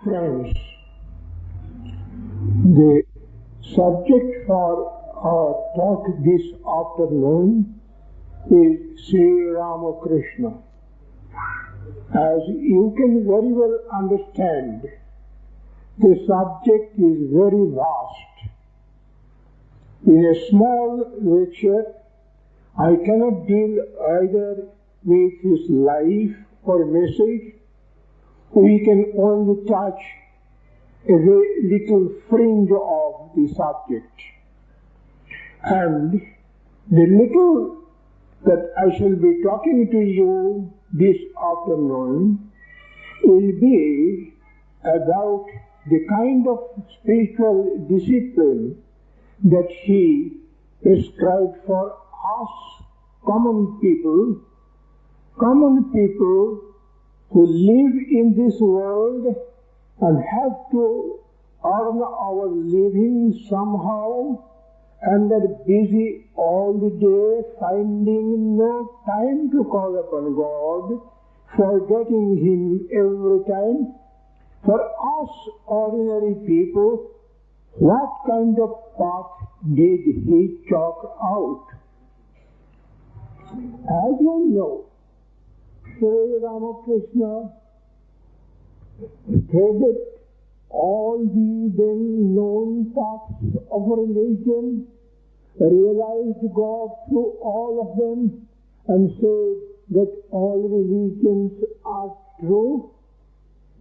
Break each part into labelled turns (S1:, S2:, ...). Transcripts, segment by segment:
S1: Friends, the subject for our talk this afternoon is Shri Ramakrishna. As you can very well understand, the subject is very vast. In a small lecture, I cannot deal either with his life or message. We can only touch a very little fringe of the subject. And the little that I shall be talking to you this afternoon will be about the kind of spiritual discipline that he prescribed for us common people who live in this world and have to earn our living somehow, and are busy all the day finding no time to call upon God, forgetting Him every time. For us ordinary people, what kind of path did he chalk out? As you know, Shri Ramakrishna treaded all the then known paths of religion, realized God through all of them, and said that all religions are true.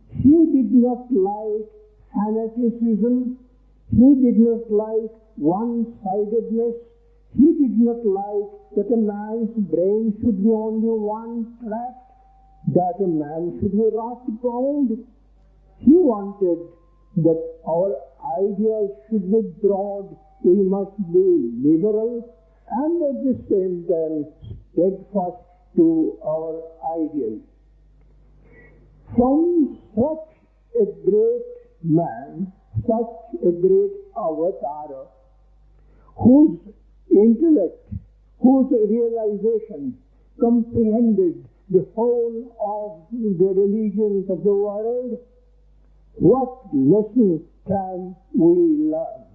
S1: He did not like fanaticism. He did not like one-sidedness. He did not like that a man's brain should be only one track, that a man should be wrath-bound. He wanted that our ideas should be broad, we must be liberal, and at the same time steadfast to our ideal. From such a great man, such a great avatar, whose intellect, whose realization comprehended the whole of the religions of the world, what lesson can we learn?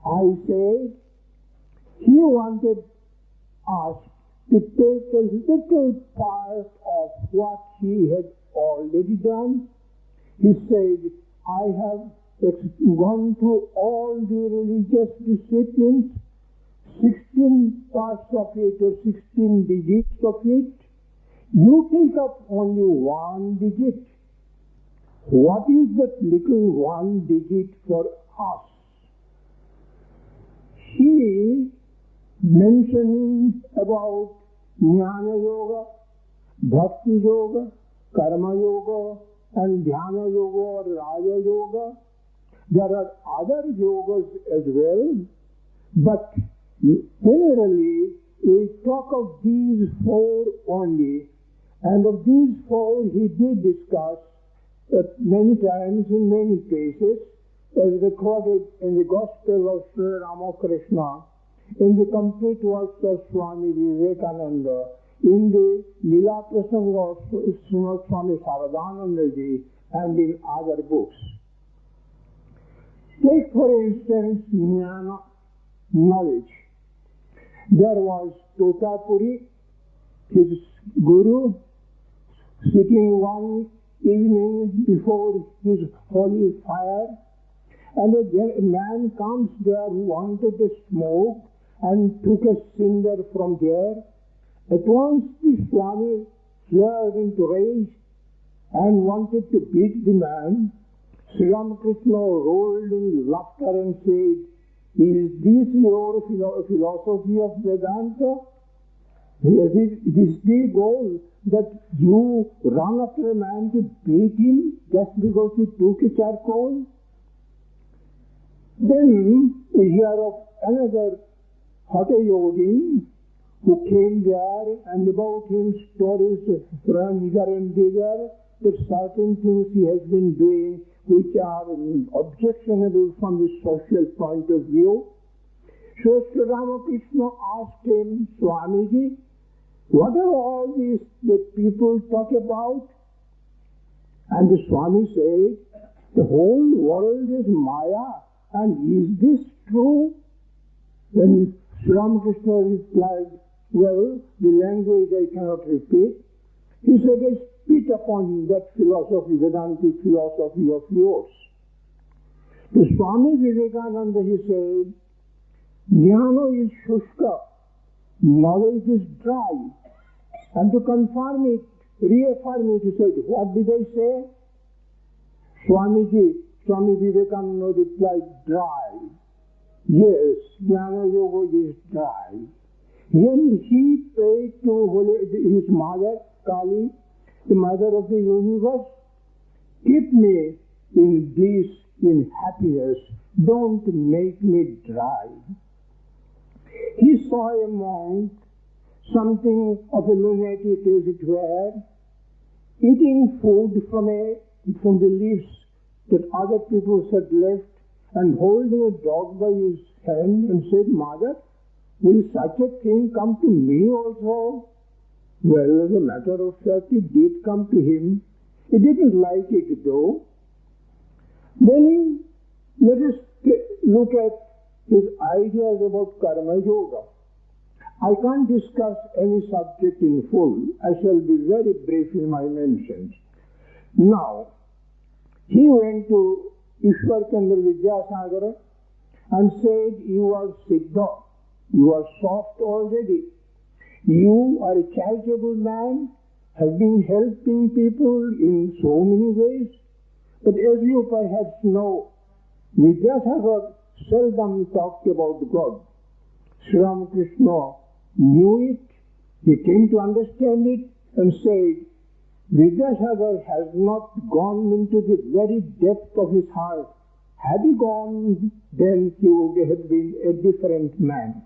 S1: I say, he wanted us to take a little part of what he had already done. He said, I have gone through all the religious disciplines, 16 parts of it or 16 digits of it. You take up only one digit. What is that little one digit for us? He mentioned about Jnana Yoga, Bhakti Yoga, Karma Yoga, and Dhyana Yoga or Raja Yoga. There are other yogas as well, but generally we talk of these four only, and of these four he did discuss many times in many places, as recorded in the Gospel of Shri Ramakrishna, in the complete works of Swami Vivekananda, in the Lila Prasanga of Swami Shivanandaji, and in other books. Take for instance Jnana, knowledge. There was Totapuri, his guru, sitting one evening before his holy fire, and a man comes there who wanted to smoke and took a cinder from there. At once the Swami flared into rage and wanted to beat the man. Shri Ramakrishna rolled in laughter and said, is this your philosophy of Vedanta? It is the goal that you run after a man to beat him just because he took a charcoal? Then we hear of another Hatha Yogi who came there, and about him stories from here and there, that certain things he has been doing which are objectionable from the social point of view. So Shri Ramakrishna asked him, Swamiji, what are all these that people talk about? And the Swami said, the whole world is Maya, and is this true? Then Shri Ramakrishna replied, well, the language I cannot repeat. He said, I spit upon that philosophy, Vedantic philosophy of yours. To Swami Vivekananda he said, Jnana is shushka, knowledge is dry. And to confirm it, reaffirm it, he said, what did I say? Swami Vivekananda replied, dry. Yes, Jnana Yoga is dry. Then he prayed to his mother, Kali, the mother of the universe, keep me in bliss, in happiness, don't make me dry. He saw a monk, something of a lunatic as it were, eating food from the leaves that other people had left, and holding a dog by his hand, and said, Mother, will such a thing come to me also? Well, as a matter of fact, it did come to him. He didn't like it though. Then let us look at his ideas about karma yoga. I can't discuss any subject in full. I shall be very brief in my mentions. Now, he went to Ishwar Chandra Vidyasagara and said, you are Siddha, you are soft already. You are a charitable man, have been helping people in so many ways. But as you perhaps know, Vidyasagar seldom talked about God. Shri Ramakrishna knew it, he came to understand it and said, Vidyasagar has not gone into the very depth of his heart. Had he gone, then he would have been a different man.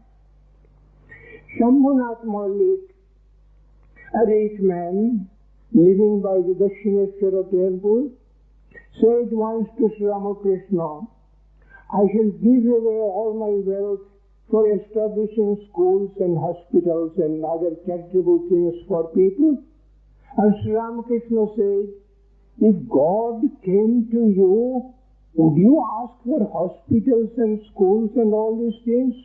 S1: Shambhunath Malik, a rich man living by the Dakshineshwara temple, said once to Shri Ramakrishna, I shall give away all my wealth for establishing schools and hospitals and other charitable things for people. And Shri Ramakrishna said, if God came to you, would you ask for hospitals and schools and all these things?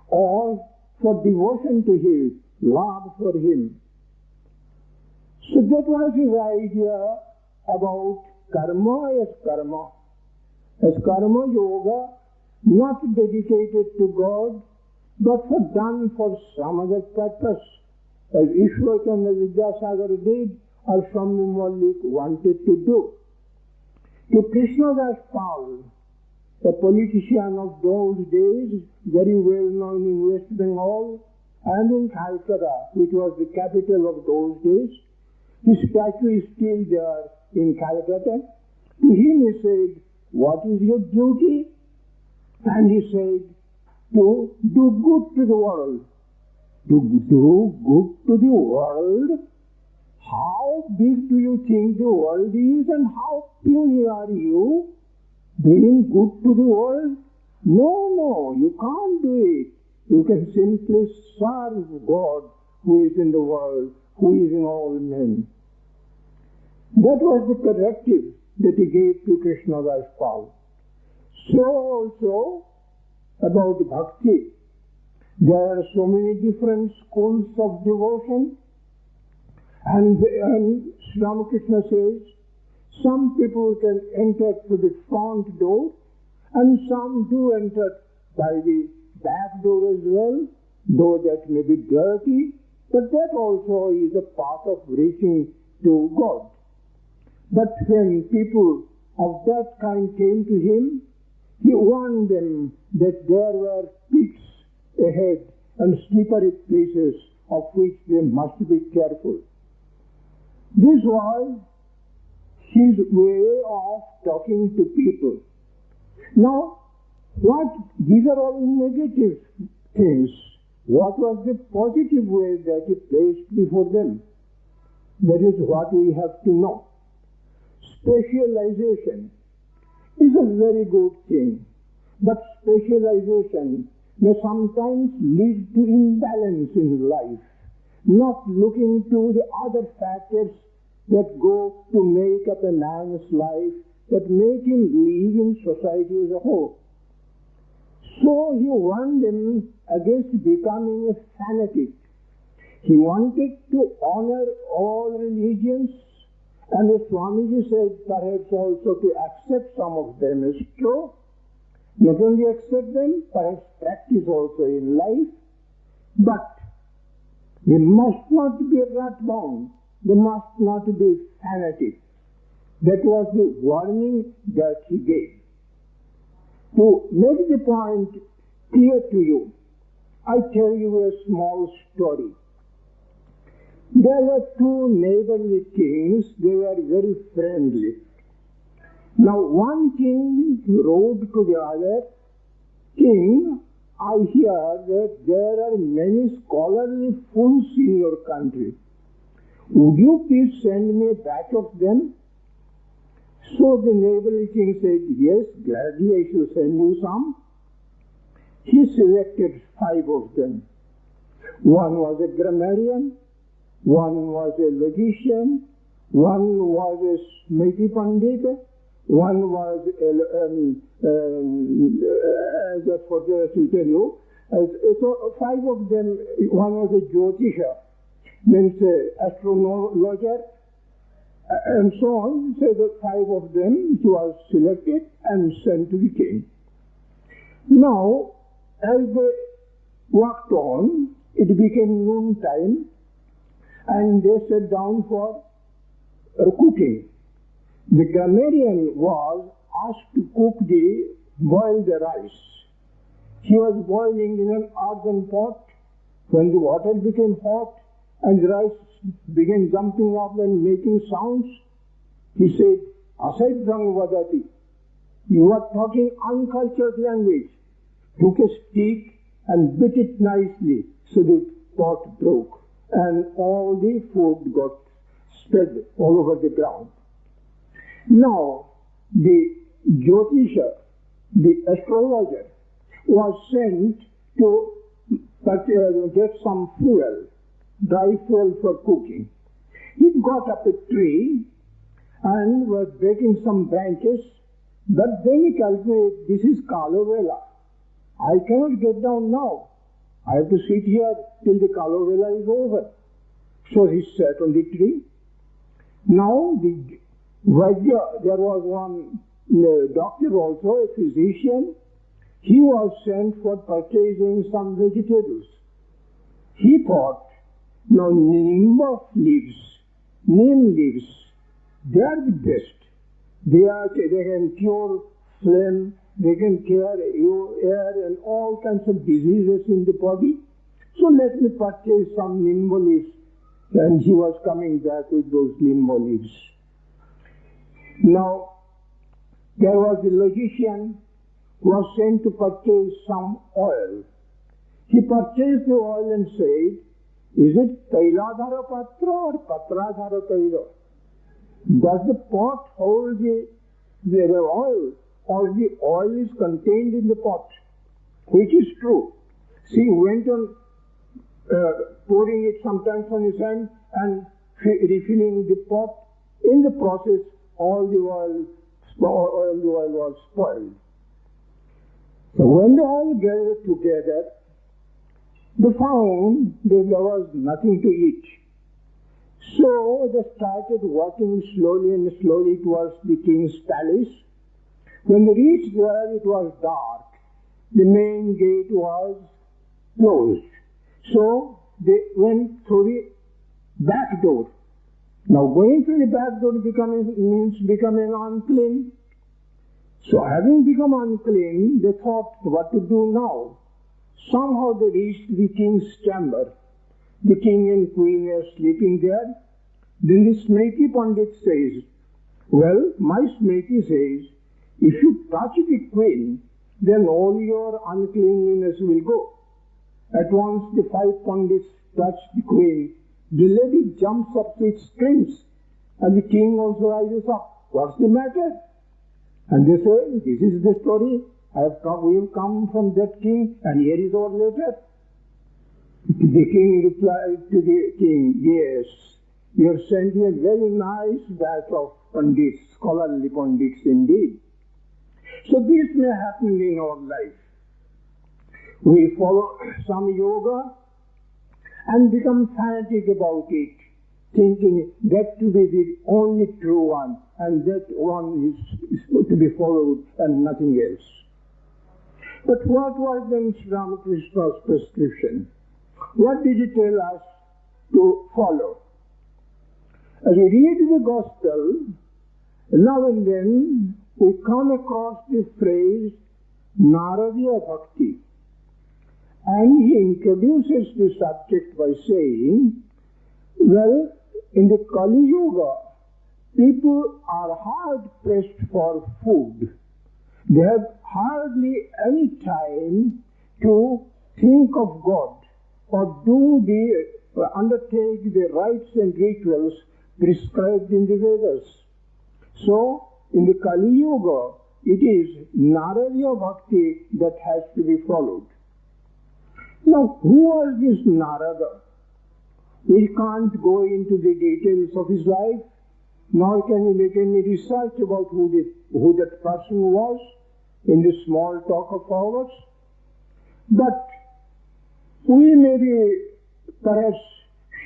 S1: Or for devotion to Him, love for Him? So that was his idea about karma as karma. As karma yoga, not dedicated to God, but done for some other purpose, as Ishwar Chandra Vidyasagar did, or Shambhu Malik wanted to do. To Krishnadas Pal, a politician of those days, very well known in West Bengal and in Calcutta, which was the capital of those days, his statue is still there in Calcutta. To him he said, what is your duty? And he said, to do good to the world. To do good to the world? How big do you think the world is, and how puny are you? Doing good to the world? No, you can't do it. You can simply serve God who is in the world, who is in all men. That was the corrective that he gave to Krishnadas Pal. So also about bhakti. There are so many different schools of devotion, and Sri Ramakrishna says, some people can enter through the front door, and some do enter by the back door as well, though that may be dirty, but that also is a part of reaching to God. But when people of that kind came to him, he warned them that there were pits ahead and slippery places of which they must be careful. This was his way of talking to people. Now, these are all negative things. What was the positive way that he placed before them? That is what we have to know. Specialization is a very good thing, but specialization may sometimes lead to imbalance in life, not looking to the other factors that go to make up a man's life, that make him live in society as a whole. So he warned them against becoming a fanatic. He wanted to honor all religions, and the Swamiji said perhaps also to accept some of them as true. Not only accept them, perhaps practice also in life, but they must not be rat-bound. They must not be fanatic. That was the warning that he gave. To make the point clear to you, I tell you a small story. There were two neighborly kings. They were very friendly. Now one king wrote to the other, "King, I hear that there are many scholarly fools in your country. Would you please send me a batch of them?" So the neighborly king said, "Yes, gladly I shall send you some." He selected 5 of them. One was a grammarian, one was a logician, one was a Smriti Pandit, one was just forget to tell you. So 5 of them, one was a Jyotisha, means astrologer, and so on. So the 5 of them was selected and sent to the king. Now, as they walked on, it became noontime, and they sat down for cooking. The grammarian was asked to boil the rice. He was boiling in an earthen pot. When the water became hot and the rice began jumping up and making sounds, he said, "Asaidram vadati," you are talking uncultured language. Took a stick and bit it nicely, so the pot broke, and all the food got spread all over the ground. Now, the Jyotisha, the astrologer, was sent to get some fuel, dry fuel for cooking. He got up a tree and was breaking some branches, but then he calculated, this is Kalovela. I cannot get down now. I have to sit here till the Kalovela is over. So he sat on the tree. Now the Vaidya, there was one doctor also, a physician. He was sent for purchasing some vegetables. He thought, now neem leaves, they are the best. They can cure phlegm, they can cure air and all kinds of diseases in the body. So let me purchase some nimbo leaves. And he was coming back with those nimbo leaves. Now, there was a logician who was sent to purchase some oil. He purchased the oil and said, "Is it Tailadhara Patra or Patradhara Taila? Does the pot hold the oil, or the oil is contained in the pot?" Which is true. See, he went on pouring it sometimes on his hand and refilling the pot. In the process, all the oil was spoiled. So when they all gathered together, they found that there was nothing to eat. So they started walking slowly towards the king's palace. When they reached there, it was dark. The main gate was closed. So they went through the back door. Now going through the back door means becoming unclean. So having become unclean, they thought what to do now. Somehow they reached the king's chamber. The king and queen were sleeping there. Then the Smriti Pandit says, "Well, my Smriti says, if you touch the queen, then all your uncleanliness will go." At once the 5 Pandits touched the queen. The lady jumps up with screams, and the king also rises up. "What's the matter?" And they say, "This is the story. We have come from that king, and here is our letter." The king replied to the king, "Yes, You have sent me a very nice batch of pandits, scholarly pandits indeed. So this may happen in our life. We follow some yoga and become fanatic about it, thinking that to be the only true one, and that one is to be followed and nothing else. But what was then Shri Ramakrishna's prescription? What did he tell us to follow? As we read the Gospel, now and then we come across the phrase Naradiya Bhakti. And he introduces the subject by saying, well, in the Kali Yuga, people are hard pressed for food. They have hardly any time to think of God or undertake the rites and rituals prescribed in the Vedas. So, in the Kali Yuga, it is Naradiya Bhakti that has to be followed. Now, who was this Narada? We can't go into the details of his life, nor can we make any research about who that person was in this small talk of ours. But we may be perhaps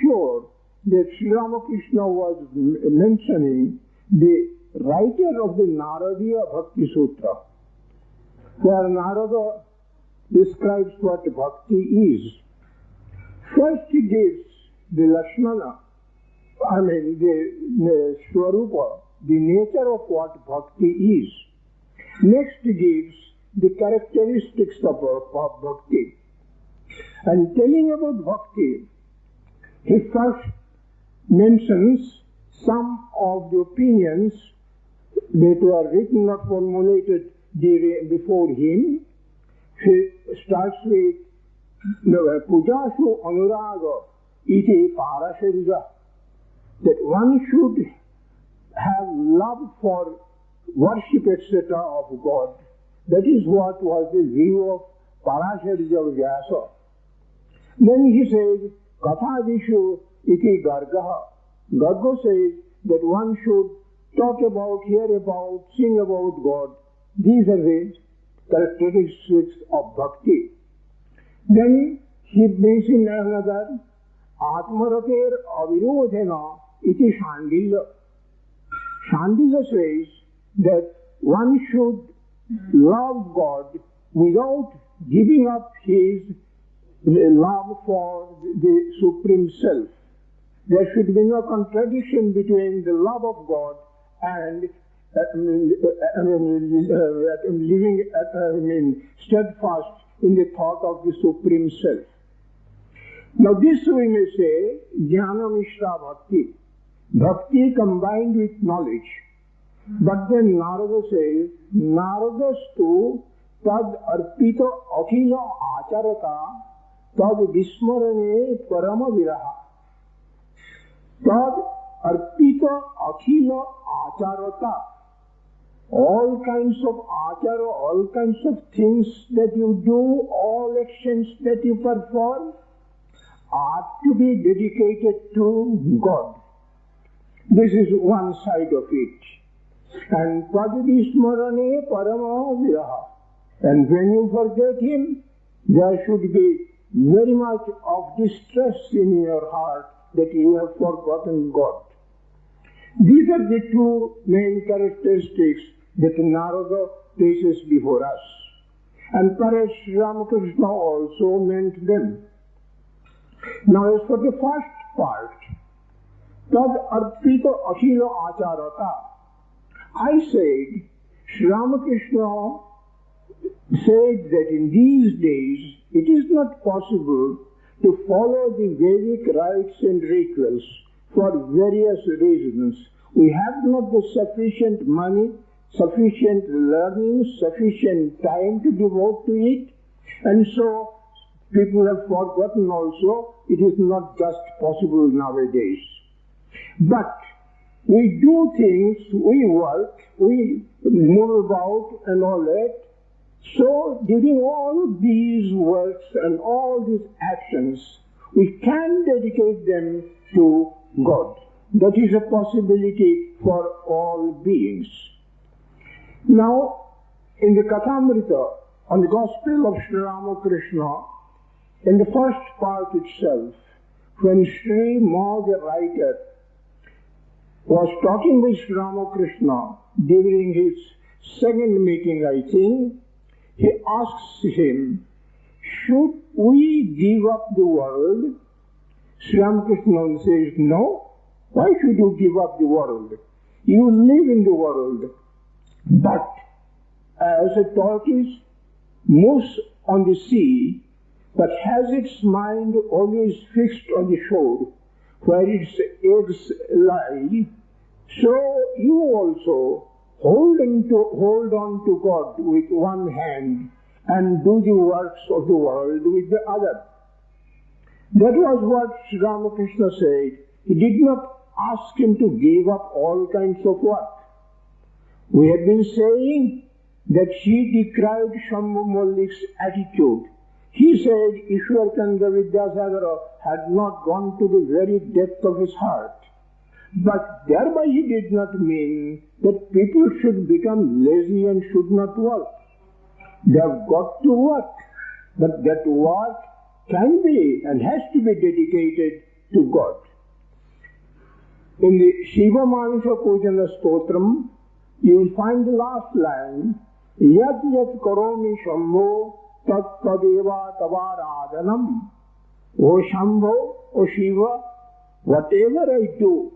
S1: sure that Shri Ramakrishna was mentioning the writer of the Naradiya Bhakti Sutra, where Narada describes what bhakti is. First he gives the Lakshmana, the Swarupa, the nature of what bhakti is. Next he gives the characteristics of bhakti. And telling about bhakti, he first mentions some of the opinions that were written or formulated before him. He starts with Pujashu Anuraga iti Parasharija, that one should have love for worship, etc. of God. That is what was the view of Parasharija Vyasa. Then he says, Kathadishu iti Gargaha. Garga says that one should talk about, hear about, sing about God. These are the characteristics of bhakti. Then he brings in another, Atmarater avirodhena iti Shandilya. Shandilya says that one should love God without giving up his love for the Supreme Self. There should be no contradiction between the love of God and living steadfast in the thought of the Supreme Self. Now this we may say, Jnana Mishra Bhakti. Bhakti combined with knowledge. But then Narada says, Naradastu tad arpita akhila acharata tad vismarane parama viraha. Tad arpita akhila acharata. All kinds of achara, all kinds of things that you do, all actions that you perform are to be dedicated to God. This is one side of it. And Padvismarane Parama Viraha. And when you forget him, there should be very much of distress in your heart that you have forgotten God. These are the two main characteristics that Narada places before us. And perhaps Ramakrishna also meant them. Now as for the first part, Tad Arpita Akhila Acharata, I said, Shri Ramakrishna said that in these days it is not possible to follow the Vedic rites and rituals for various reasons. We have not the sufficient money, sufficient learning, sufficient time to devote to it, and so people have forgotten also it is not just possible nowadays. But we do things, we work, we move about and all that. So during all of these works and all these actions, we can dedicate them to God. that is a possibility for all beings. Now, in the Kathamrita, on the Gospel of Shri Ramakrishna, in the first part itself, when Shri Ma, the writer, was talking with Shri Ramakrishna during his second meeting, I think, he asks him, should we give up the world? Shri Ramakrishna says, no. Why should you give up the world? You live in the world. But as a tortoise moves on the sea, but has its mind always fixed on the shore, where its eggs lie, so you also hold on to God with one hand and do the works of the world with the other. That was what Sri Ramakrishna said. He did not ask him to give up all kinds of work. We have been saying that she decried Shambhu Mallik's attitude. He said Ishwar Chandra Vidyasagara had not gone to the very depth of his heart. But thereby he did not mean that people should become lazy and should not work. They have got to work, but that work can be and has to be dedicated to God. In the Shiva Manisha Pujana Stotram, you will find the last line, Yat Yat Karomi Shambho Tat Tadeva Tavaradhanam. O Shambho, O Shiva, whatever I do,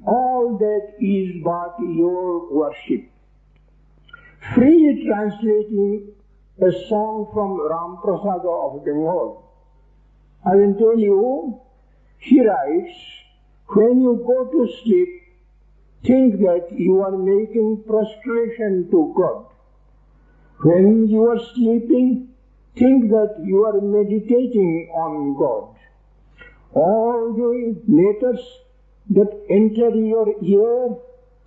S1: all that is but your worship. Freely translating a song from Ram Prasada of Bengal, I will tell you, he writes, when you go to sleep, think that you are making prostration to God. When you are sleeping, think that you are meditating on God. All the letters that enter your ear,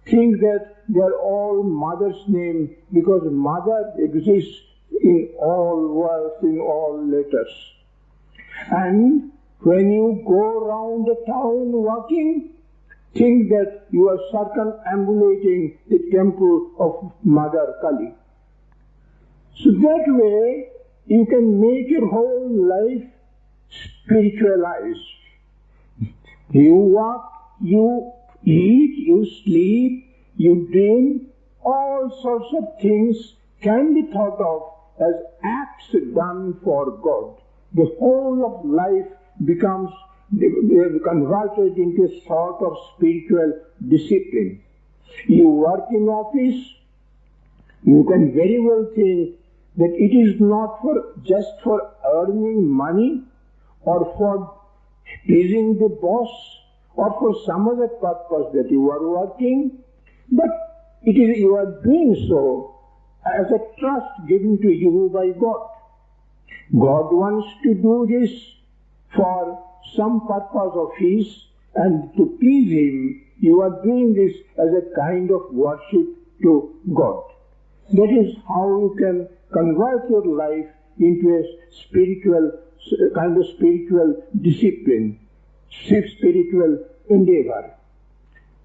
S1: think that they are all Mother's name, because Mother exists in all words, in all letters. And when you go round the town walking, think that you are circumambulating the temple of Mother Kali. So that way you can make your whole life spiritualized. You walk, you eat, you sleep, you dream, all sorts of things can be thought of as acts done for God. The whole of life becomes converted into a sort of spiritual discipline. You work in office, you can very well think that it is not just for earning money or for pleasing the boss or for some other purpose that you are working, but it is you are doing so as a trust given to you by God. God wants to do this for some purpose of His, and to please Him, you are doing this as a kind of worship to God. That is how you can convert your life into a kind of spiritual discipline, spiritual endeavor.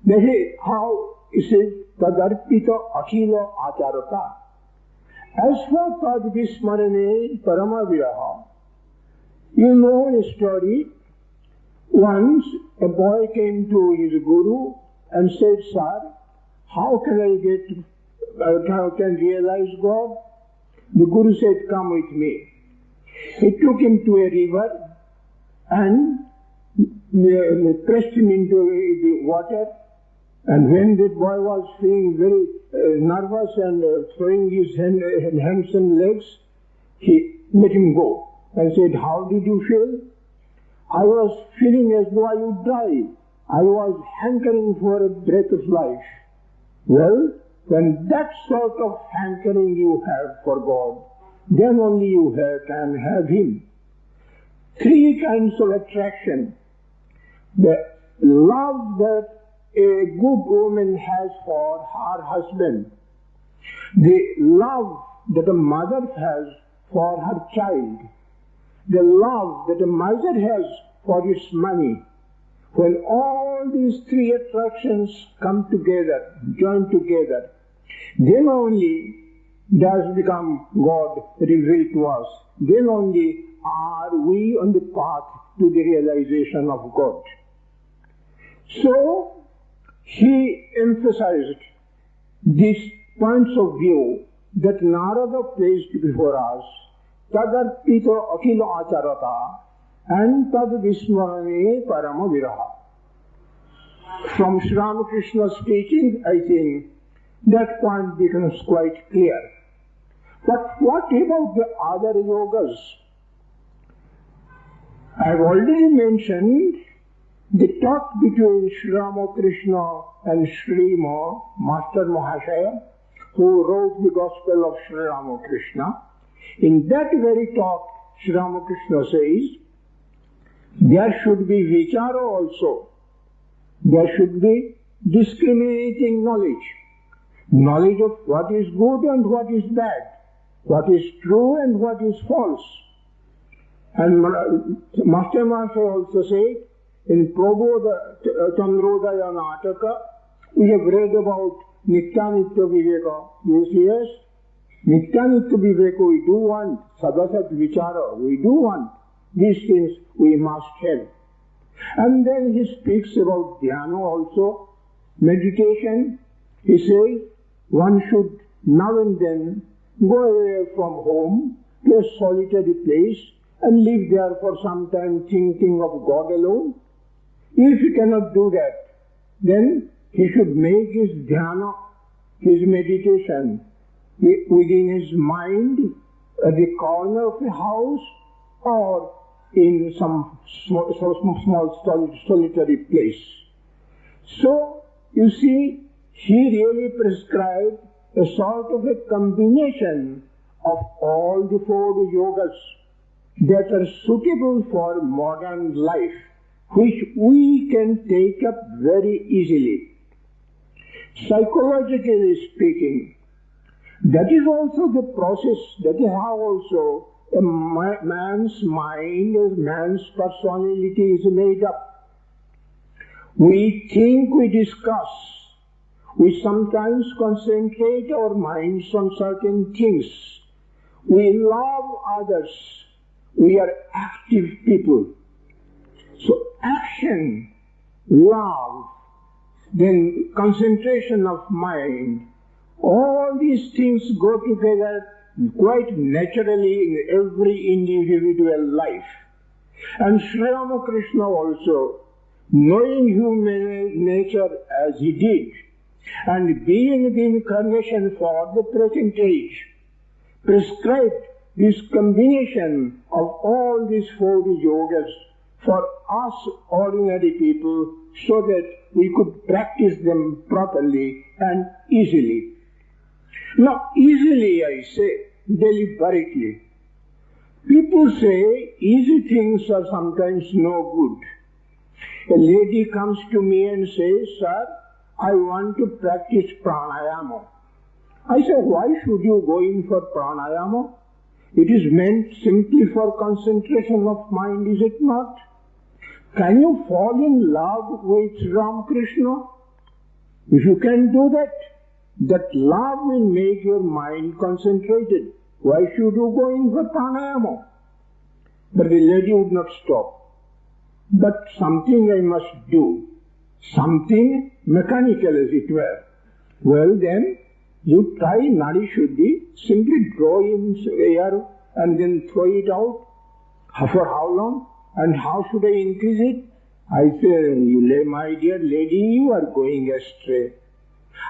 S1: That is how it says, Tadarpita Akhila Acharata. As for Tad Vismarane Parama Viraha, you know a story. Once a boy came to his guru and said, Sir, how can I realize God? The guru said, come with me. He took him to a river and pressed him into the water. And when the boy was feeling very nervous and throwing his hands and legs, he let him go and said, how did you feel? I was feeling as though I would die. I was hankering for a breath of life. Well, when that sort of hankering you have for God, then only you can have Him. Three kinds of attraction. The love that a good woman has for her husband, the love that a mother has for her child, the love that a miser has for his money, When all these three attractions come together, join together, then only does become God revealed to us. Then only are we on the path to the realization of God. So, he emphasized these points of view that Narada placed before us, tadarpito akila acharata and tad vismarane parama viraha. From Shri Ramakrishna's teaching, I think that point becomes quite clear. But what about the other yogas? I have already mentioned the talk between Shri Ramakrishna and Shri Master Mahashaya, who wrote the Gospel of Shri Ramakrishna. In that very talk, Shri Ramakrishna says, there should be vichara also. There should be discriminating knowledge. Knowledge of what is good and what is bad, what is true and what is false. And Master Mahashaya also said, in Prabodha Chandrodaya Nataka, we have read about Nityanitya Viveka. Yes, Nityanitya Viveka we do want, Sadasat Vichara we do want. These things we must have. And then he speaks about dhyana also, meditation. He says one should now and then go away from home to a solitary place and live there for some time thinking of God alone. If he cannot do that, then he should make his dhyana, his meditation, within his mind, at the corner of a house or in some small solitary place. So, you see, he really prescribed a sort of a combination of all the four yogas that are suitable for modern life, which we can take up very easily. Psychologically speaking, that is also the process, that is how also a man's mind, a man's personality is made up. We think, we discuss, we sometimes concentrate our minds on certain things. We love others. We are active people. So action, love, then concentration of mind, all these things go together quite naturally in every individual life. And Shri Ramakrishna also, knowing human nature as he did, and being the incarnation for the present age, prescribed this combination of all these four yogas for us ordinary people so that we could practice them properly and easily. Now, easily I say, deliberately. People say easy things are sometimes no good. A lady comes to me and says, "Sir, I want to practice pranayama." I say, "Why should you go in for pranayama? It is meant simply for concentration of mind, is it not? Can you fall in love with Ramakrishna? If you can do that, that love will make your mind concentrated. Why should you go in for pranayama?" But the lady would not stop. But something I must do, something mechanical as it were. Well then, you try Nadi Shuddhi, simply draw in air and then throw it out. For how long? And how should I increase it? I say, "My dear lady, you are going astray.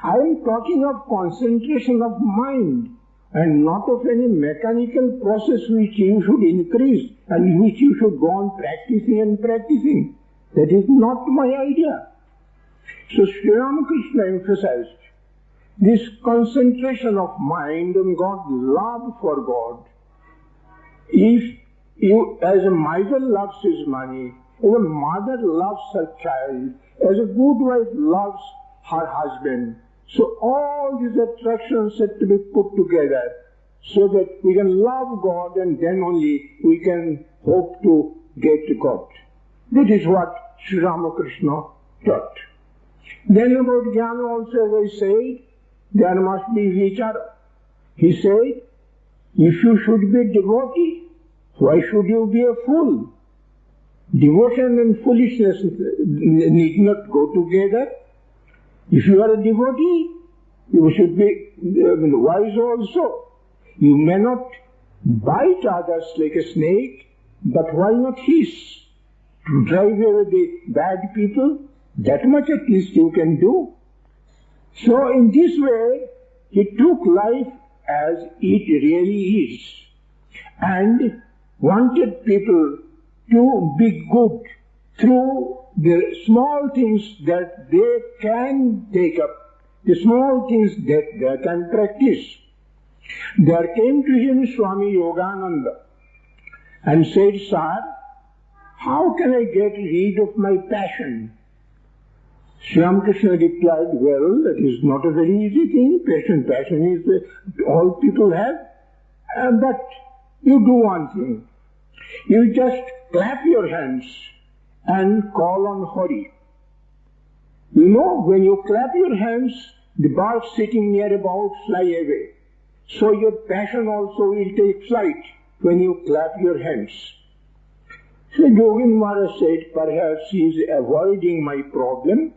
S1: I am talking of concentration of mind and not of any mechanical process which you should increase and which you should go on practicing and practicing. That is not my idea." So Shri Ramakrishna emphasized this concentration of mind on God, love for God. If you, as a miser loves his money, as a mother loves her child, as a good wife loves her husband, so all these attractions have to be put together so that we can love God and then only we can hope to get to God. That is what Shri Ramakrishna taught. Then about Jnana also, as I said, there must be vichara. He said, if you should be devotee, why should you be a fool? Devotion and foolishness need not go together. If you are a devotee, you should be wise also. You may not bite others like a snake, but why not hiss? To drive away the bad people, that much at least you can do. So in this way, he took life as it really is and wanted people to be good through the small things that they can take up, the small things that they can practice. There came to him Swami Yogananda and said, Sir, how can I get rid of my passion? Shri Ramakrishna replied, well, that is not a very easy thing. Passion is all people have. But you do one thing. You just clap your hands and call on Hari. You know, when you clap your hands, the birds sitting near about fly away. So your passion also will take flight when you clap your hands. So Govind Maharaj said, perhaps he is avoiding my problem,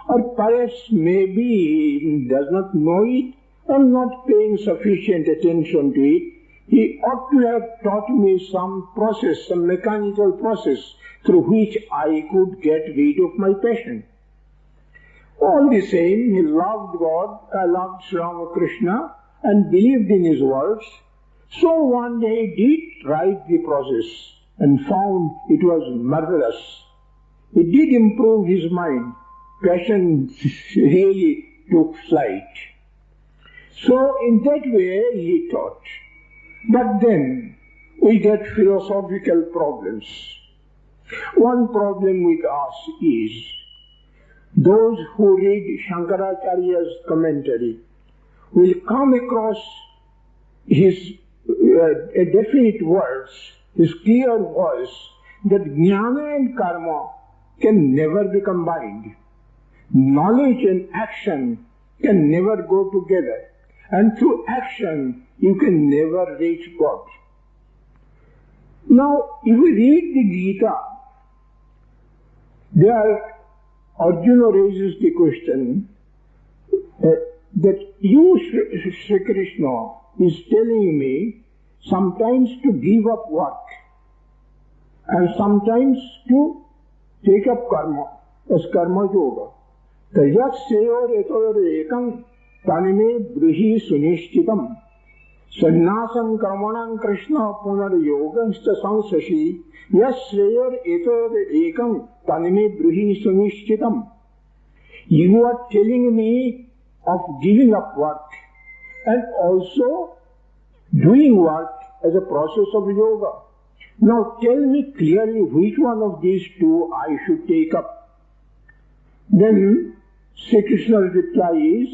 S1: or perhaps maybe he does not know it, or not paying sufficient attention to it. He ought to have taught me some process, some mechanical process through which I could get rid of my passion. All the same, he loved God, loved Shri Ramakrishna, and believed in his words. So one day he did try the process and found it was marvelous. It did improve his mind. Passion really took flight. So in that way he taught. But then we get philosophical problems. One problem with us is those who read Shankaracharya's commentary will come across his definite words, his clear voice, that jnana and karma can never be combined. Knowledge and action can never go together. And through action, you can never reach God. Now, if we read the Gita, there Arjuna raises the question that you, Shri Krishna, is telling me sometimes to give up work and sometimes to take up karma as karma yoga. Tayat seyor etor ekam tanime bruhi sunishchitam sannasam karmanam krishna punar yogansta samsashi yas seyor etor ekam tanime bruhi sunishchitam. You are telling me of giving up work and also doing work as a process of yoga. Now tell me clearly which one of these two I should take up. Then Sri Krishna's reply is,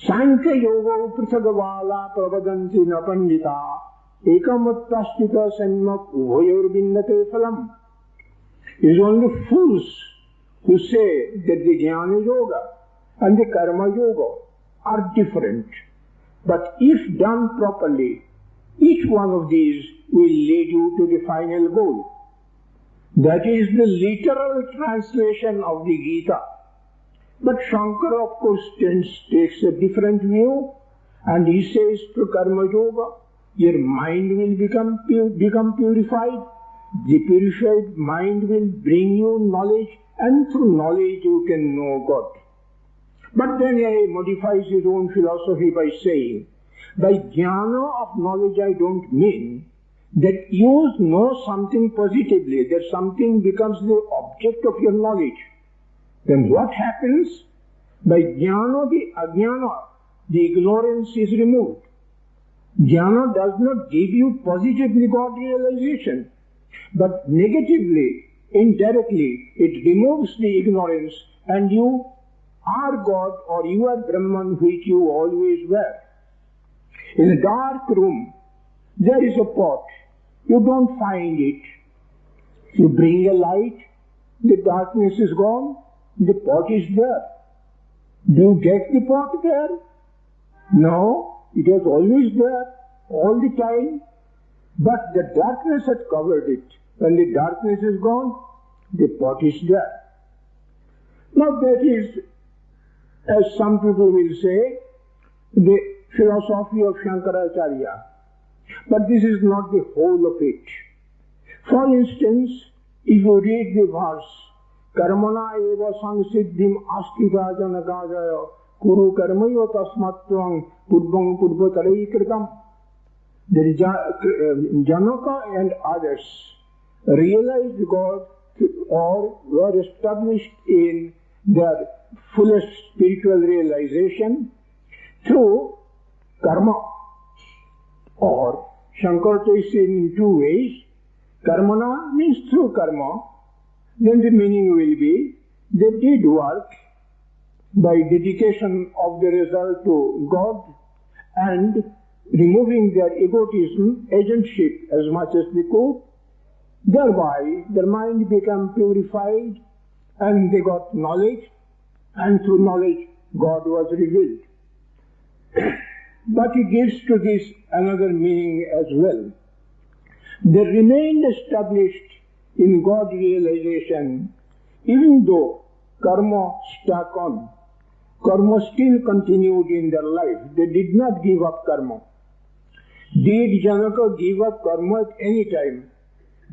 S1: Sankhya yoga prithagavala pravadanti napandita ekamattasthita sanmak uvayor vinnate phalam. It is only fools who say that the jnana yoga and the karma yoga are different. But if done properly, each one of these will lead you to the final goal. That is the literal translation of the Gita. But Shankara, of course, takes a different view, and he says to karma yoga, your mind will become purified. The purified mind will bring you knowledge, and through knowledge you can know God. But then he modifies his own philosophy by saying, by jnana of knowledge I don't mean that you know something positively, that something becomes the object of your knowledge. Then what happens? By jnana, the ajnana, the ignorance is removed. Jnana does not give you positively God realization, but negatively, indirectly, it removes the ignorance and you are God or you are Brahman, which you always were. In a dark room, there is a pot. You don't find it. You bring a light, the darkness is gone, the pot is there. Do you get the pot there? No, it was always there, all the time, but the darkness had covered it. When the darkness is gone, the pot is there. Now that is, as some people will say, the philosophy of Shankaracharya. But this is not the whole of it. For instance, if you read the verse, Karmana eva samsiddhim astita janakajaya kuru karmayo tasmattvang purvam purvatarai. The Janaka and others realized God or were established in their fullest spiritual realization through karma, or Shankara takes it in two ways. Karmana means through karma, then the meaning will be they did work by dedication of the result to God and removing their egotism, agentship as much as they could. Thereby their mind became purified and they got knowledge, and through knowledge God was revealed. But he gives to this another meaning as well. They remained established in God realization even though karma stuck on. Karma still continued in their life. They did not give up karma. Did Janaka give up karma at any time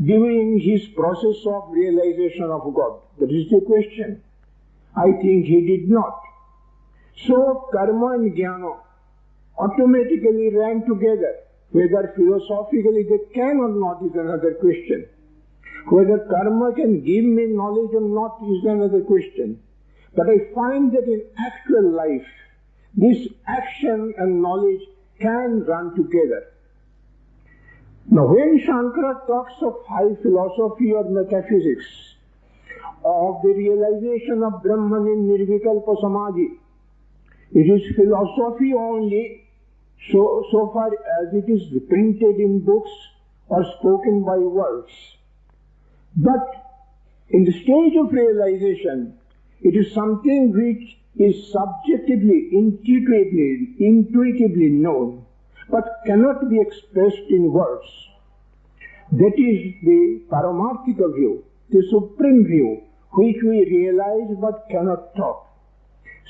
S1: during his process of realization of God? That is the question. I think he did not. So karma and jnana automatically ran together. Whether philosophically they can or not is another question. Whether karma can give me knowledge or not is another question. But I find that in actual life, this action and knowledge can run together. Now when Shankara talks of high philosophy or metaphysics, of the realization of Brahman in Nirvikalpa Samadhi, it is philosophy only so far as it is printed in books or spoken by words. But in the stage of realization, it is something which is subjectively, intuitively known, but cannot be expressed in words. That is the Paramarthika view, the supreme view, which we realize but cannot talk.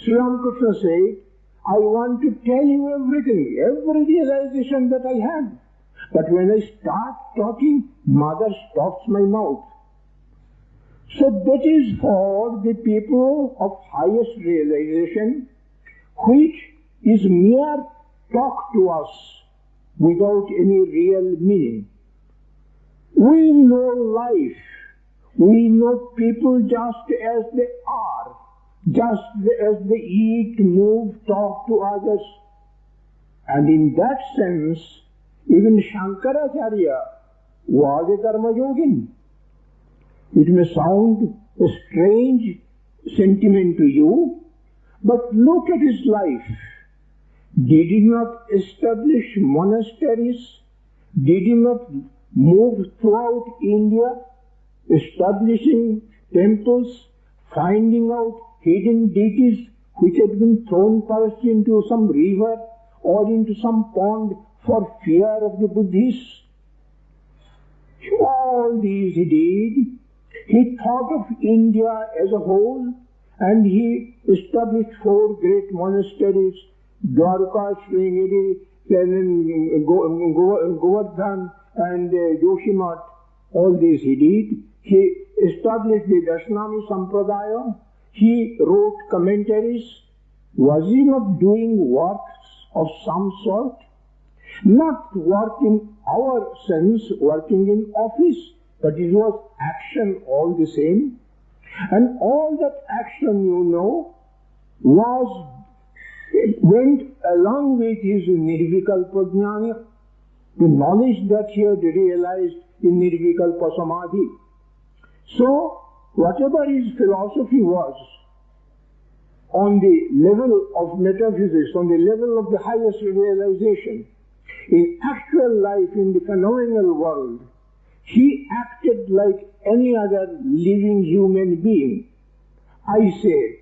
S1: Shri Ramakrishna said, I want to tell you everything, every realization that I have. But when I start talking, Mother stops my mouth. So that is for the people of highest realization, which is mere talk to us without any real meaning. We know life. We know people just as they are, just as they eat, move, talk to others. And in that sense, even Shankaracharya was a karma yogin. It may sound a strange sentiment to you, but look at his life. Did he not establish monasteries? Did he not move throughout India, establishing temples, finding out hidden deities which had been thrown perhaps into some river or into some pond for fear of the Buddhists? All these he did. He thought of India as a whole, and he established 4 great monasteries, Dwarka, Sringeri, Govardhan, and Yoshimat. All these he did. He established the Darshanami Sampradaya. He wrote commentaries. Was he not doing works of some sort? Not work in our sense, working in office, but it was action all the same. And all that action, went along with his Nirvikalpa Jnana, the knowledge that he had realized in Nirvikalpa Samadhi. So, whatever his philosophy was, on the level of metaphysics, on the level of the highest realization, in actual life, in the phenomenal world, He acted like any other living human being. I say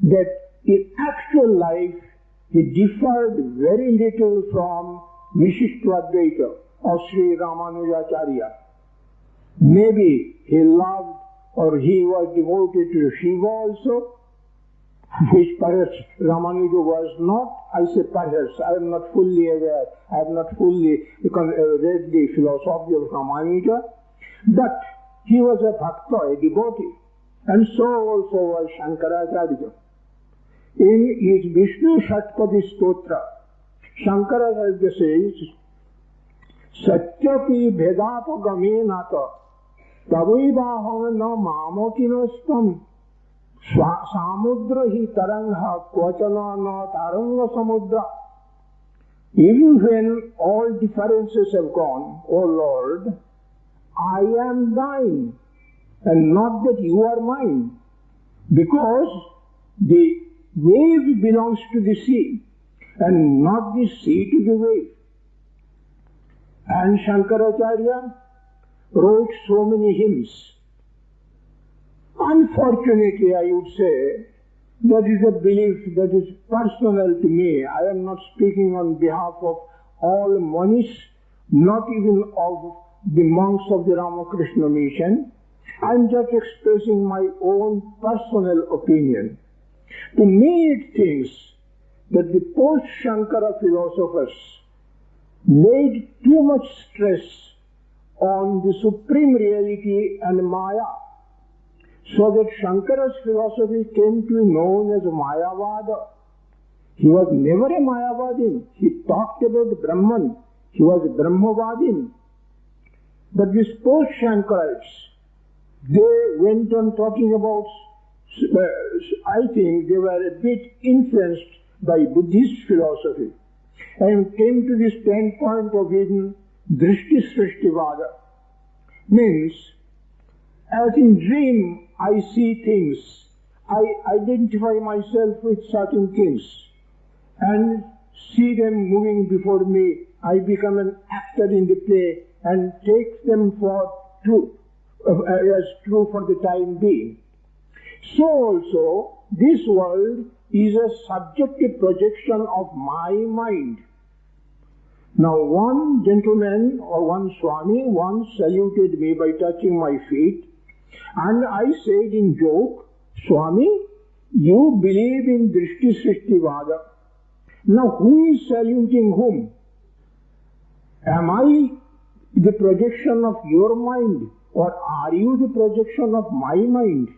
S1: that in actual life he differed very little from Vishishtadvaita or Shri Ramanujacharya. Maybe he loved or he was devoted to Shiva also, which perhaps Ramanuja was not. I say perhaps, I am not fully aware, I have not fully read the philosophy of Ramanuja, but he was a bhakta, a devotee, and so also was Shankaracharya. In his Vishnu Shatpadi Stotra, Shankaracharya says, Satyapi Bhedapagamenata Tavaivaham na mamokinostam Samudra hi tarangha kvachana na taranga samudra. Even when all differences have gone, O Lord, I am thine, and not that you are mine, because the wave belongs to the sea, and not the sea to the wave. And Shankaracharya wrote so many hymns. Unfortunately, I would say, that is a belief that is personal to me. I am not speaking on behalf of all monists, not even of the monks of the Ramakrishna mission. I am just expressing my own personal opinion. To me it seems that the post-Shankara philosophers laid too much stress on the supreme reality and Maya, so that Shankara's philosophy came to be known as Mayavada. He was never a Mayavadin. He talked about Brahman. He was a Brahmavadin. But these post-Shankarites, they went on talking about, I think they were a bit influenced by Buddhist philosophy, and came to the standpoint of even Drishti Srishtivada. Means, as in dream, I see things, I identify myself with certain things, and see them moving before me. I become an actor in the play, and take them for true, as true for the time being. So also, this world is a subjective projection of my mind. Now one gentleman or one Swami once saluted me by touching my feet, and I said in joke, Swami, you believe in Drishti Srishtivada. Now who is saluting whom? Am I the projection of your mind, or are you the projection of my mind?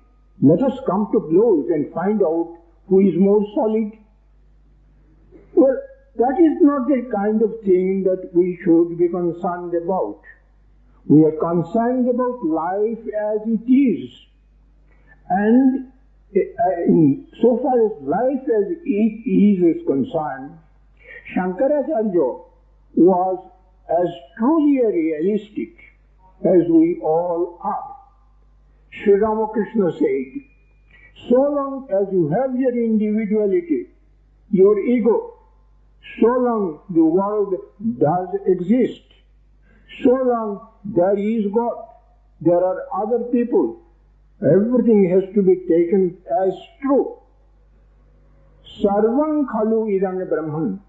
S1: Let us come to blows and find out who is more solid. Well, that is not the kind of thing that we should be concerned about. We are concerned about life as it is. And so far as life as it is concerned, Shankaracharya was as truly a realistic as we all are. Shri Ramakrishna said, so long as you have your individuality, your ego, so long the world does exist, so long there is God, there are other people, everything has to be taken as true. Sarvam khalu idam Brahman.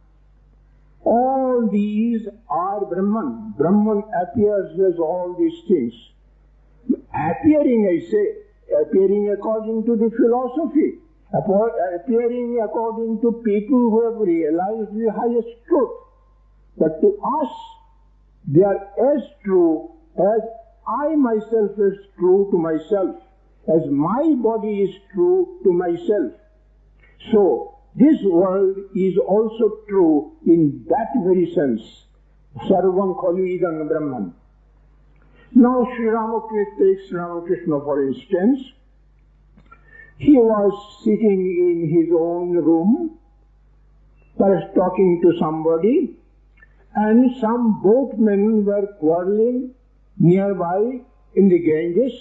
S1: All these are Brahman. Brahman appears as all these things. Appearing, I say, appearing according to the philosophy, appearing according to people who have realized the highest truth. But to us, they are as true as I myself is true to myself, as my body is true to myself. So, this world is also true in that very sense. Sarvam khalu idam Brahman. Now, Shri Ramakrishna takes Ramakrishna for instance. He was sitting in his own room, perhaps talking to somebody, and some boatmen were quarreling nearby in the Ganges,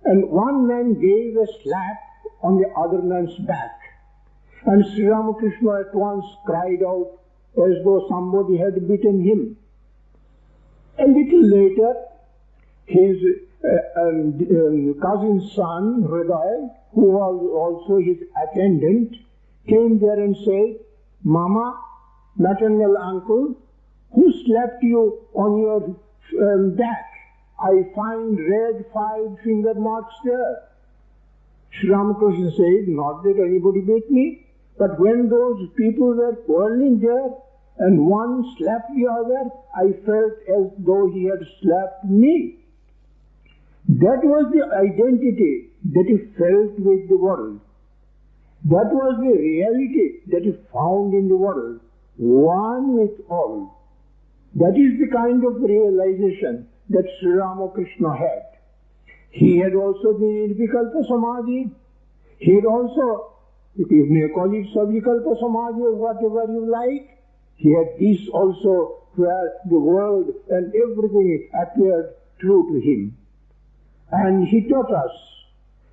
S1: and one man gave a slap on the other man's back. And Sri Ramakrishna at once cried out as though somebody had beaten him. A little later, his cousin's son, Hriday, who was also his attendant, came there and said, Mama, maternal uncle, who slapped you on your back? I find red 5-finger marks there. Shri Ramakrishna said, not that anybody beat me, but when those people were quarreling there and one slapped the other, I felt as though he had slapped me. That was the identity that he felt with the world. That was the reality that he found in the world, one with all. That is the kind of realization that Shri Ramakrishna had. He had also the Nirvikalpa Samadhi. He had also, you may call it Savikalpa Samadhi or whatever you like. He had this also where the world and everything appeared true to him. And he taught us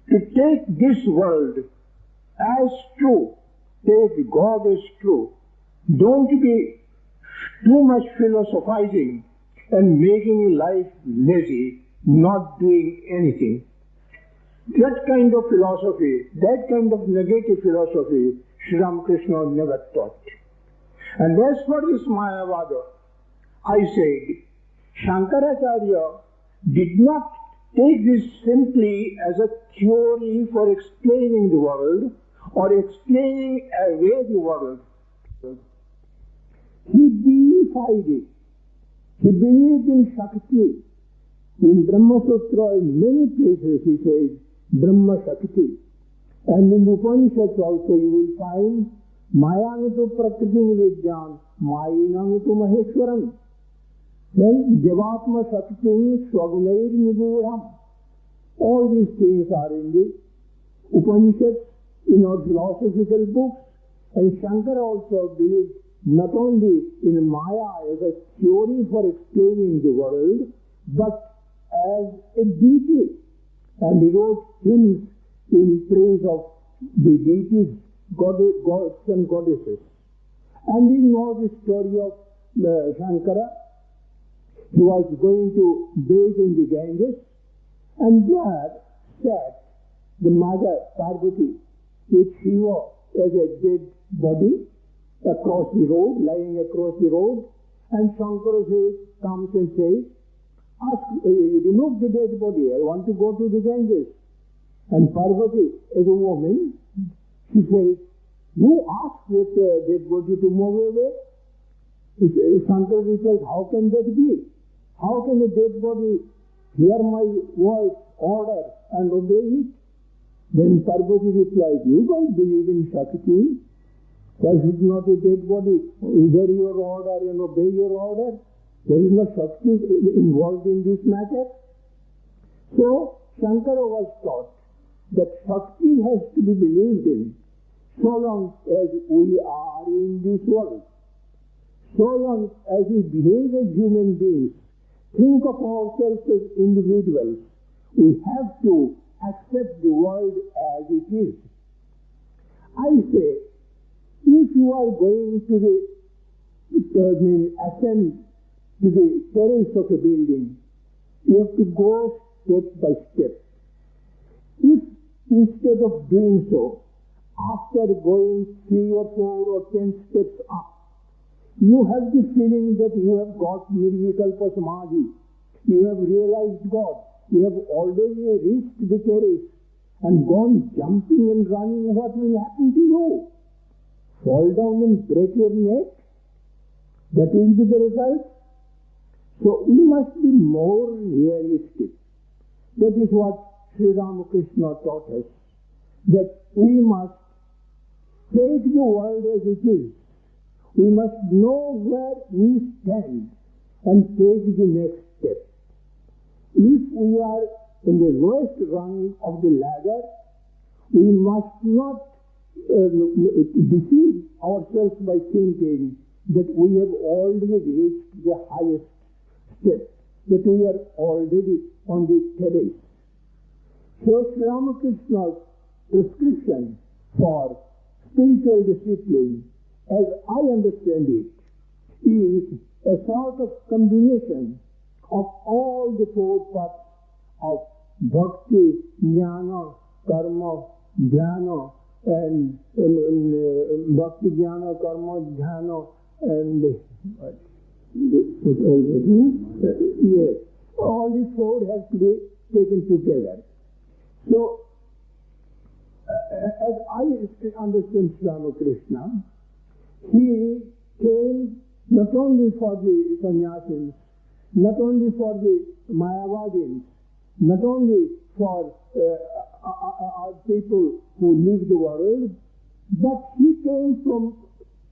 S1: to take this world as true. Take God as true. Don't be too much philosophizing and making life lazy, not doing anything. That kind of philosophy, that kind of negative philosophy, Shri Ramakrishna never taught. And as for this Mayavada, I said, Shankaracharya did not take this simply as a theory for explaining the world or explaining away the world. He deified it. He believed in Shakti. In Brahma Sutra, in many places he says Brahma Shakti. And in the Upanishads also you will find Mayanitu Prakriti Vidyam, Mayinamitu Maheshwaram. Then Devatma Shakti Swagunair Niguram. All these things are in the Upanishads, in our philosophical books. And Shankara also believed not only in Maya as a theory for explaining the world, but as a deity. And he wrote hymns in praise of the deities, gods and goddesses. And you know the story of Shankara. He was going to bathe in the Ganges, and there sat the mother Parvati with Shiva as a dead body across the road, lying across the road. And Shankara comes and says, remove the dead body, I want to go to the Ganges. And Parvati, as a woman, she says, you asked that dead body to move away? Shankara replies, how can that be? How can a dead body hear my voice, order, and obey it? Then Parvati replies, you don't believe in Shakti? Why should not a dead body hear your order and obey your order? There is no Shakti involved in this matter. So Shankara was taught that Shakti has to be believed in so long as we are in this world. So long as we behave as human beings, think of ourselves as individuals, we have to accept the world as it is. I say, if you are going to ascend to the terrace of a building, you have to go step by step. If instead of doing so, after going 3 or 4 or 10 steps up, you have the feeling that you have got Nirvikalpa Samadhi, you have realized God, you have already reached the terrace and gone jumping and running, what will happen to you? Fall down and break your neck? That will be the result. So we must be more realistic. That is what Shri Ramakrishna taught us, that we must take the world as it is. We must know where we stand and take the next step. If we are in the lowest rung of the ladder, we must not deceive ourselves by thinking that we have already reached the highest step, that we are already on the terrace. So Shri Ramakrishna's prescription for spiritual discipline, as I understand it, is a sort of combination of all the four paths of bhakti, jnana, karma, dhyana, and bhakti, jnana, karma, dhyana, and yes, all these four have to be taken together. So, as I understand Shri Ramakrishna, he came not only for the sannyasis, not only for the Mayavadins, not only for our people who live the world, but he came from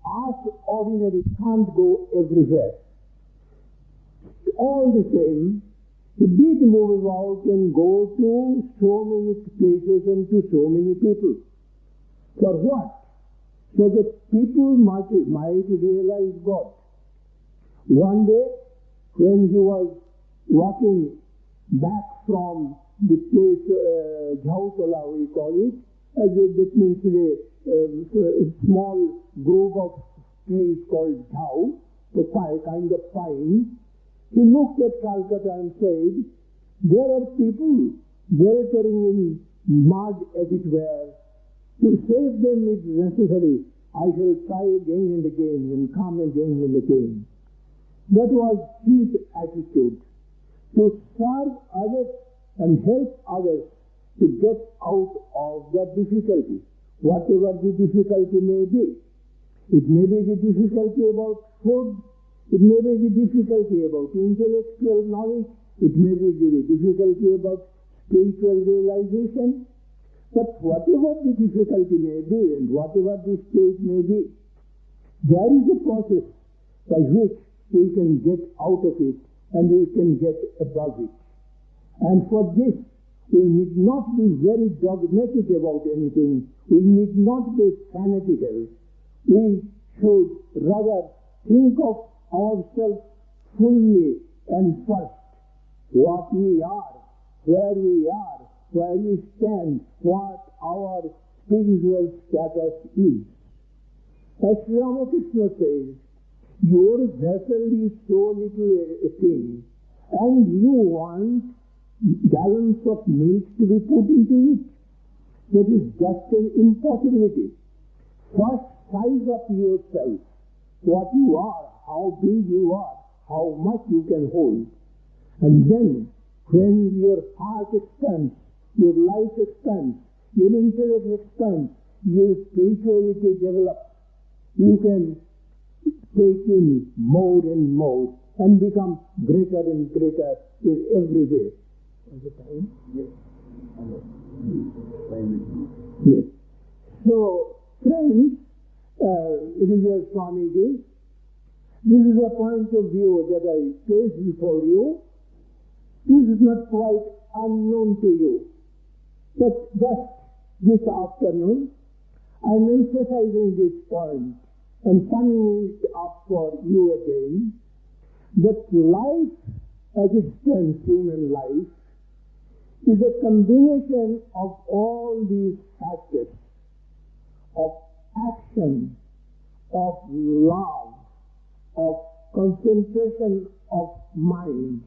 S1: us ordinary can't go everywhere. All the same, he did move about and go to so many places and to so many people. For what? So that people might realize God. One day, when he was walking back from the place, Jhautala we call it, that means a small group of trees called Jhau, a kind of pine. He looked at Calcutta and said, there are people weltering in mud, as it were. To save them if necessary, I shall try again and again and come again and again. That was his attitude, to serve others and help others to get out of their difficulty, whatever the difficulty may be. It may be the difficulty about food, it may be the difficulty about intellectual knowledge, it may be the difficulty about spiritual realization, but whatever the difficulty may be and whatever the state may be, there is a process by which we can get out of it and we can get above it. And for this, we need not be very dogmatic about anything. We need not be fanatical. We should rather think of ourselves fully and first, what we are, where we stand, what our spiritual status is. As Shri Ramakrishna says, your vessel is so little a thing, and you want gallons of milk to be put into it. That is just an impossibility. First, size up yourself, what you are, how big you are, how much you can hold. And then, when your heart expands, your life expands, your intellect expands, your spirituality develops, you can take in more and more and become greater and greater in every way. Is it time? Yes. Yes. So, friends, Revered Swami Ji, this is a point of view that I place before you. This is not quite unknown to you. But just this afternoon, I am emphasizing this point and summing it up for you again, that life as it stands, human life, is a combination of all these factors of action, of love, of concentration of mind,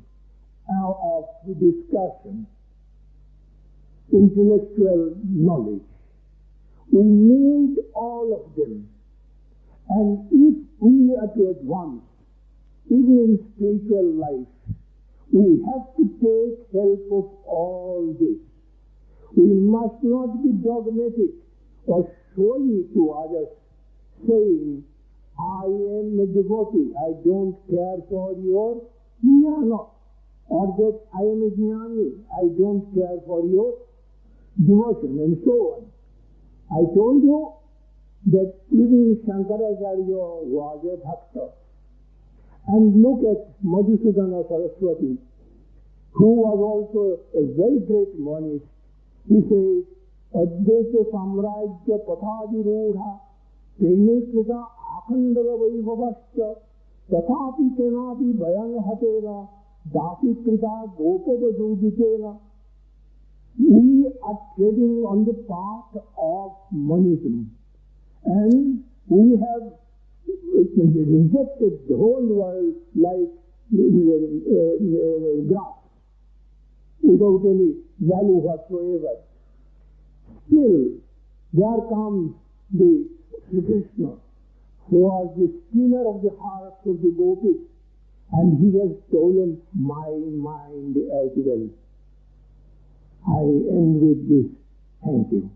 S1: of discussion, intellectual knowledge. We need all of them. And if we are to advance, even in spiritual life, we have to take help of all this. We must not be dogmatic or showy to others, saying, I am a devotee, I don't care for your jnana, or that I am a jnani, I don't care for your devotion, and so on. I told you that even Shankaracharya was a bhakta. And look at Madhusudana Saraswati, who was also a very great monist. He says, Advaita Samrajya Pathadi Rudha Prene Krita Akhandala Vaibhavascha Tathapi Kenapi Bhayan Hatena Dasi Krita Gopada Dubitena. We are treading on the path of monism, and we have rejected the whole world like grass, without any value whatsoever. Still, there comes the Sri Krishna, who was the stealer of the hearts of the gopis, and he has stolen my mind as well. I end with this. Thank you.